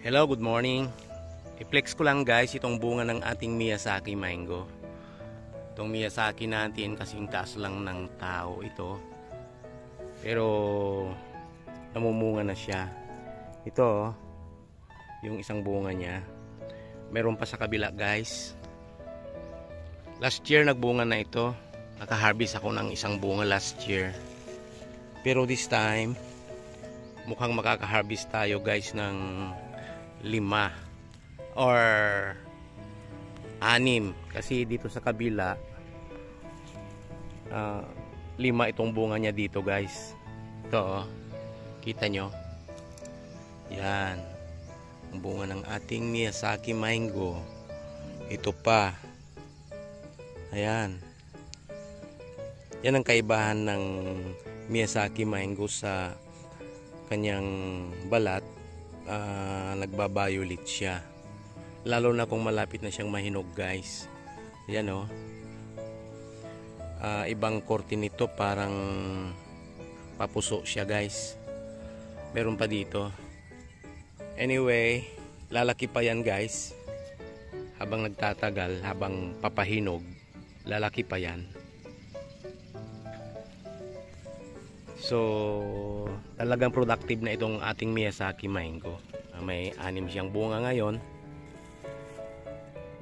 Hello, good morning. I-flex ko lang guys itong bunga ng ating Miyazaki mango. Itong Miyazaki natin kasing taas lang ng tao ito. Pero namumunga na siya. Ito, yung isang bunga niya. Meron pa sa kabila guys. Last year nagbunga na ito. Naka-harvest ako ng isang bunga last year. Pero this time, mukhang makaka-harvest tayo guys ng 5 or 6 kasi dito sa kabila 5 itong bunga niya dito guys. Ito kita nyo, yan ang bunga ng ating Miyazaki mango. Ito pa, ayan, yan ang kaibahan ng Miyazaki mango sa kanyang balat. Nagba-violet siya, lalo na kung malapit na siyang mahinog guys. Yan o, ibang korte nito, parang papuso siya guys. Meron pa dito. Anyway, lalaki pa yan guys. Habang nagtatagal, habang papahinog, lalaki pa yan. So, talagang productive na itong ating Miyazaki mango. May 6 siyang bunga ngayon.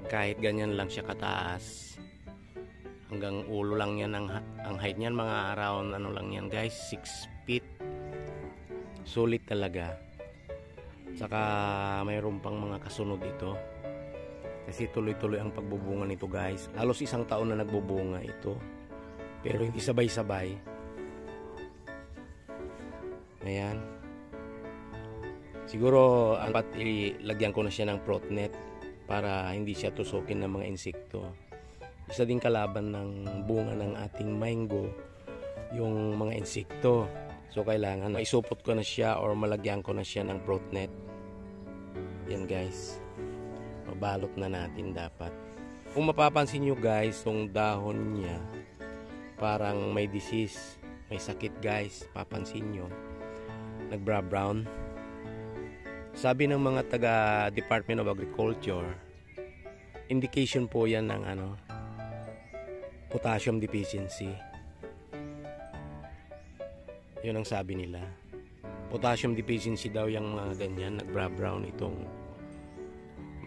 Kahit ganyan lang siya kataas, hanggang ulo lang yan ang height niyan, mga around ano lang yan guys, 6 feet. Sulit talaga. Saka mayroon pang mga kasunod ito. Kasi tuloy-tuloy ang pagbubunga nito guys. Halos 1 taon na nagbubunga ito. Pero hindi sabay-sabay. Ayan. Siguro dapat ilagyan ko na siya ng fruit net para hindi siya tusukin ng mga insekto. Isa din kalaban ng bunga ng ating mango yung mga insekto. So kailangan isupot ko na siya or malagyan ko na siya ng fruit net. Yan guys. Mabalot na natin dapat. Kung mapapansin nyo guys, yung dahon niya parang may disease, may sakit guys. Papansin nyo, nagbra-brown. Sabi ng mga taga Department of Agriculture, indication po yan ng potassium deficiency. Yun ang sabi nila. Potassium deficiency daw yung mga ganyan, nagbra-brown itong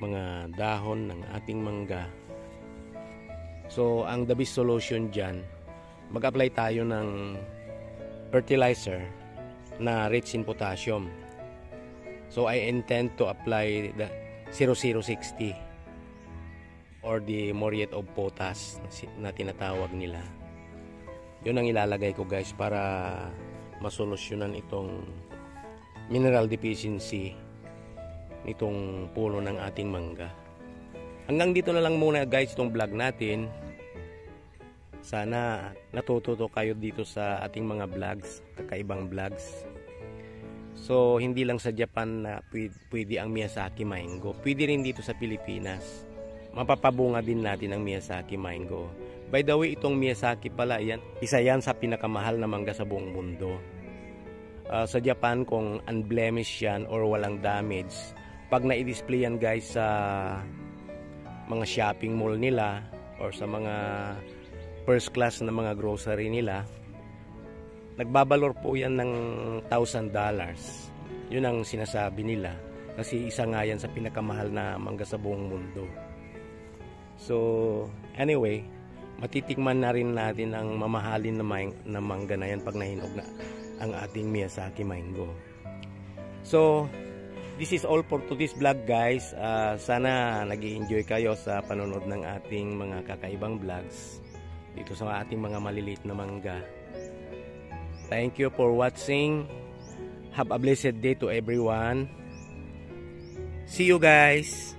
mga dahon ng ating mangga. So ang the best solution dyan, mag-apply tayo ng fertilizer na rich in potassium. So I intend to apply the 0060 or the muriate of potash na tinatawag nila. Yun ang ilalagay ko guys para masolusyonan itong mineral deficiency nitong puno ng ating mangga. Hanggang dito na lang muna guys itong vlog natin. Sana natututo kayo dito sa ating mga vlogs, kakaibang vlogs. So hindi lang sa Japan na pwede ang Miyazaki mango, pwede rin dito sa Pilipinas. Mapapabunga din natin ang Miyazaki mango. By the way, itong Miyazaki pala, isa yan sa pinakamahal na mangga sa buong mundo. Sa Japan, kung unblemished yan or walang damage, pag na-display yan guys sa mga shopping mall nila or sa mga first class na mga grocery nila, nagbabalor po yan ng $1,000. Yun ang sinasabi nila, kasi isa nga yan sa pinakamahal na mangga sa buong mundo. So anyway, matitikman na rin natin ang mamahalin na mangga na yan pag nahinog na ang ating Miyazaki mango. So this is all for today's vlog guys. Sana nag-i-enjoy kayo sa panonood ng ating mga kakaibang vlogs dito sa ating mga maliliit na mangga. Thank you for watching. Have a blessed day to everyone. See you guys.